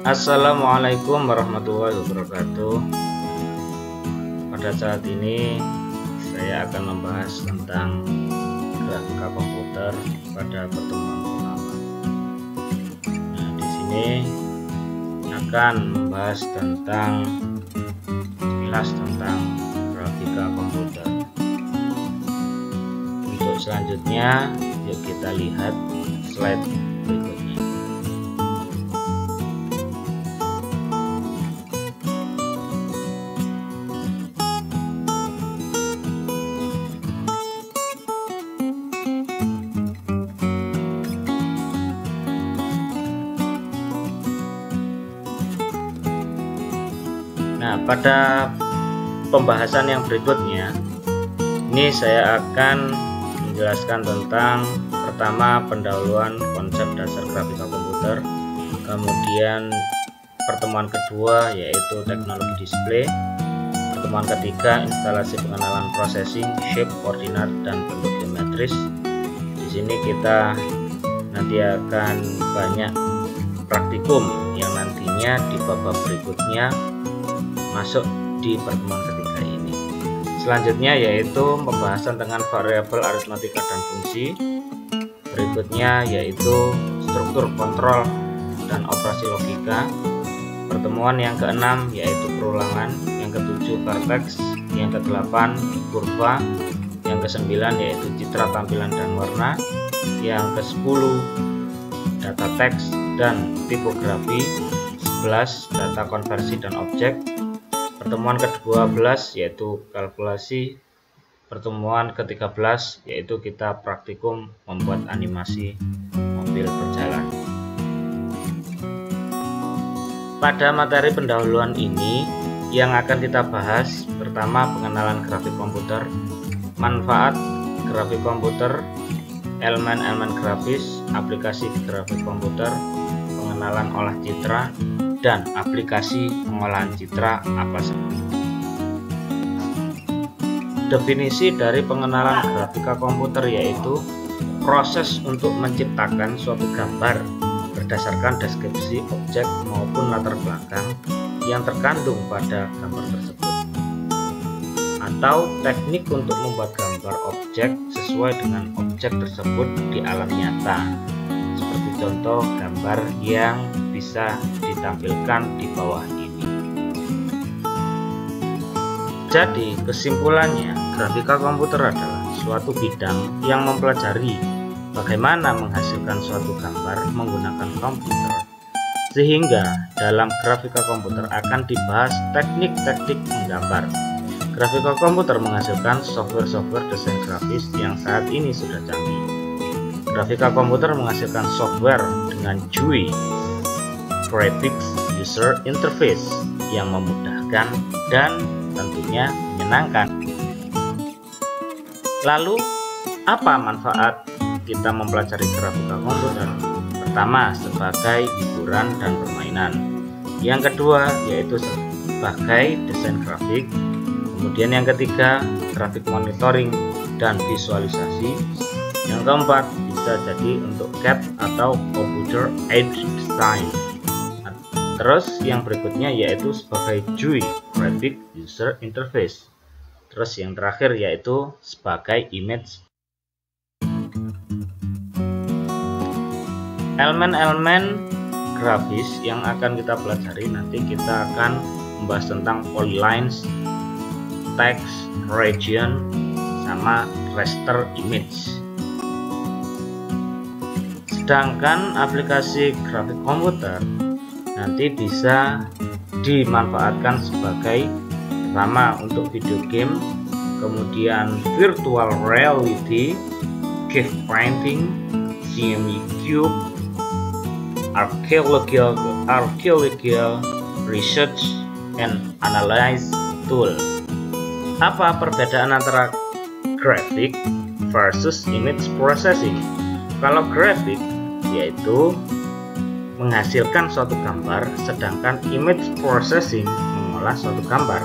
Assalamualaikum warahmatullahi wabarakatuh. Pada saat ini saya akan membahas tentang grafika komputer pada pertemuan pertama. Nah, di sini akan membahas tentang sekilas tentang grafika komputer. Untuk selanjutnya, yuk kita lihat slide berikutnya. Nah, pada pembahasan yang berikutnya, ini saya akan menjelaskan tentang pertama pendahuluan konsep dasar grafika komputer, kemudian pertemuan kedua yaitu teknologi display, pertemuan ketiga instalasi pengenalan processing, shape, koordinat, dan bentuk geometris. Di sini kita nanti akan banyak praktikum yang nantinya di babak berikutnya masuk di pertemuan ketiga ini. Selanjutnya yaitu pembahasan dengan variabel aritmatika dan fungsi. Berikutnya yaitu struktur kontrol dan operasi logika. Pertemuan yang keenam yaitu perulangan, yang ketujuh vertex, yang kedelapan kurva, yang kesembilan yaitu citra tampilan dan warna, yang ke-10 data teks dan tipografi, 11 data konversi dan objek. Pertemuan ke-12 yaitu kalkulasi. Pertemuan ke-13 yaitu kita praktikum membuat animasi mobil berjalan. Pada materi pendahuluan ini yang akan kita bahas, pertama pengenalan grafik komputer, manfaat grafik komputer, elemen-elemen grafis, aplikasi grafik komputer, pengenalan olah citra, dan aplikasi pengolahan citra apa saja. Definisi dari pengenalan grafika komputer yaitu proses untuk menciptakan suatu gambar berdasarkan deskripsi objek maupun latar belakang yang terkandung pada gambar tersebut, atau teknik untuk membuat gambar objek sesuai dengan objek tersebut di alam nyata, seperti contoh gambar yang bisa ditampilkan di bawah ini. Jadi kesimpulannya, grafika komputer adalah suatu bidang yang mempelajari bagaimana menghasilkan suatu gambar menggunakan komputer, sehingga dalam grafika komputer akan dibahas teknik-teknik menggambar. Grafika komputer menghasilkan software-software desain grafis yang saat ini sudah canggih. Grafika komputer menghasilkan software dengan GUI, Graphics User Interface, yang memudahkan dan tentunya menyenangkan. Lalu, apa manfaat kita mempelajari grafika komputer? Pertama, sebagai hiburan dan permainan. Yang kedua, yaitu sebagai desain grafik. Kemudian yang ketiga, grafik monitoring dan visualisasi. Yang keempat, bisa jadi untuk CAD atau Computer Aided Design. Terus yang berikutnya yaitu sebagai GUI, Graphic User Interface. Terus yang terakhir yaitu sebagai image. Elemen-elemen grafis yang akan kita pelajari nanti kita akan membahas tentang polylines, text, region, sama raster image. Sedangkan aplikasi grafik komputer nanti bisa dimanfaatkan sebagai pertama untuk video game, kemudian virtual reality, cave painting, CME cube, archaeological research and analysis tool. Apa perbedaan antara graphic versus image processing? Kalau graphic yaitu menghasilkan suatu gambar, sedangkan image processing mengolah suatu gambar.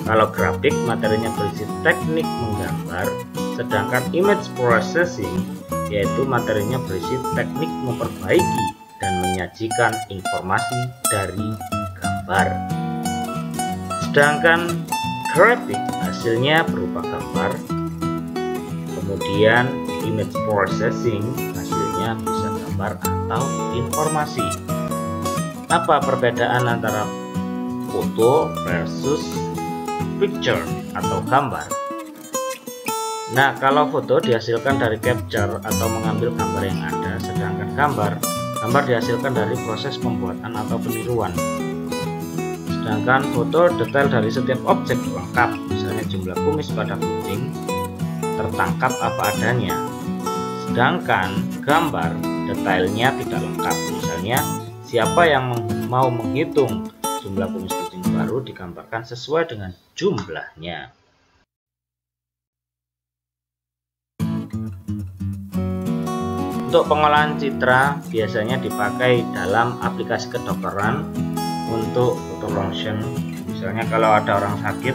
Kalau grafik materinya berisi teknik menggambar, sedangkan image processing yaitu materinya berisi teknik memperbaiki dan menyajikan informasi dari gambar. Sedangkan grafik hasilnya berupa gambar, kemudian image processing hasilnya bisa gambar atau informasi. Apa perbedaan antara foto versus picture atau gambar? Nah, kalau foto dihasilkan dari capture atau mengambil gambar yang ada, sedangkan gambar dihasilkan dari proses pembuatan atau peniruan. Sedangkan foto detail dari setiap objek lengkap, misalnya jumlah kumis pada kucing tertangkap apa adanya. Sedangkan gambar detailnya tidak lengkap, misalnya siapa yang mau menghitung jumlah kumis kucing baru digambarkan sesuai dengan jumlahnya. Untuk pengolahan citra biasanya dipakai dalam aplikasi kedokteran untuk foto ronsen. Misalnya kalau ada orang sakit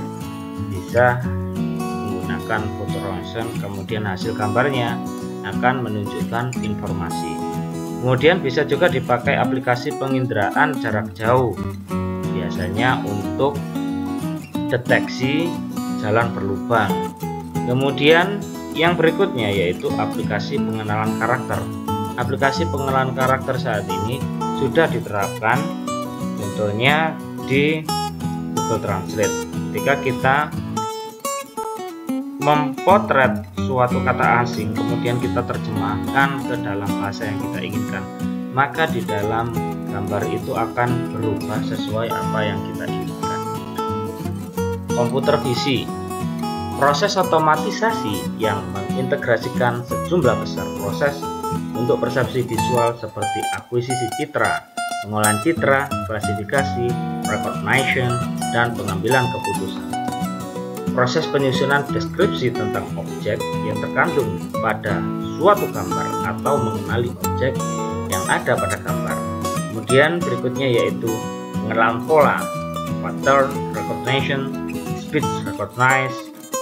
bisa menggunakan foto ronsen, kemudian hasil gambarnya akan menunjukkan informasi. Kemudian bisa juga dipakai aplikasi penginderaan jarak jauh, biasanya untuk deteksi jalan berlubang. Kemudian yang berikutnya yaitu aplikasi pengenalan karakter. Aplikasi pengenalan karakter saat ini sudah diterapkan, contohnya di Google Translate. Ketika kita mempotret suatu kata asing, kemudian kita terjemahkan ke dalam bahasa yang kita inginkan, maka di dalam gambar itu akan berubah sesuai apa yang kita inginkan. Komputer visi, proses otomatisasi yang mengintegrasikan sejumlah besar proses untuk persepsi visual seperti akuisisi citra, pengolahan citra, klasifikasi, recognition, dan pengambilan keputusan. Proses penyusunan deskripsi tentang objek yang terkandung pada suatu gambar atau mengenali objek yang ada pada gambar. Kemudian berikutnya yaitu pengenalan pola, pattern recognition, speech recognize,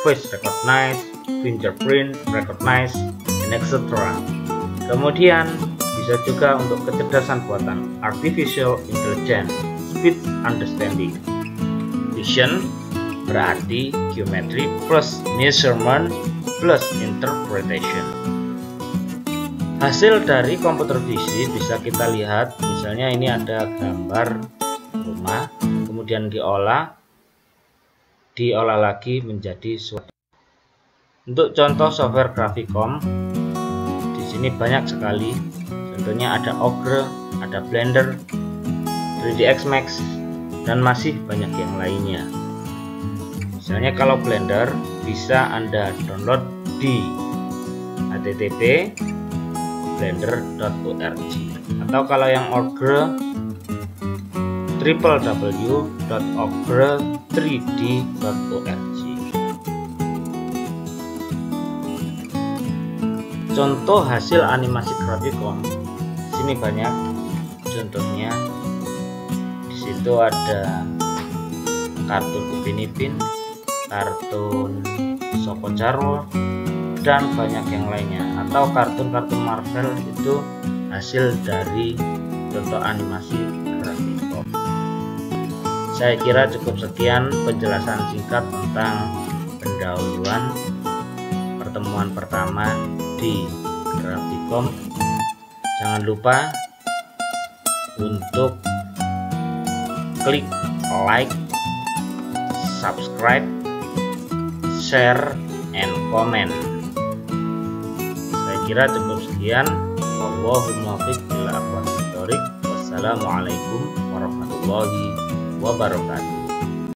face recognize, fingerprint recognize, and etc. Kemudian bisa juga untuk kecerdasan buatan, artificial intelligence, speech understanding. Vision berarti geometry plus measurement plus interpretation. Hasil dari komputer visi bisa kita lihat, misalnya ini ada gambar rumah, kemudian diolah lagi menjadi suatu. Untuk contoh software Graphicom, di sini banyak sekali. Contohnya ada Ogre, ada Blender, 3ds Max, dan masih banyak yang lainnya. Misalnya kalau Blender bisa Anda download di http blender.org, atau kalau yang Ogre www.ogre3d.org. Contoh hasil animasi Graphicom, sini banyak contohnya. Di situ ada kartun Upin Ipin, kartun Soko Jarwo, dan banyak yang lainnya. Atau kartun-kartun Marvel itu hasil dari contoh animasi Graphicom. Saya kira cukup sekian penjelasan singkat tentang pendahuluan pertemuan pertama di Graphicom. Jangan lupa untuk klik like, subscribe, share, and comment. Saya kira cukup sekian. Wallahul muwaffiq ila aqwamit thoriq. Wassalamualaikum warahmatullahi wabarakatuh.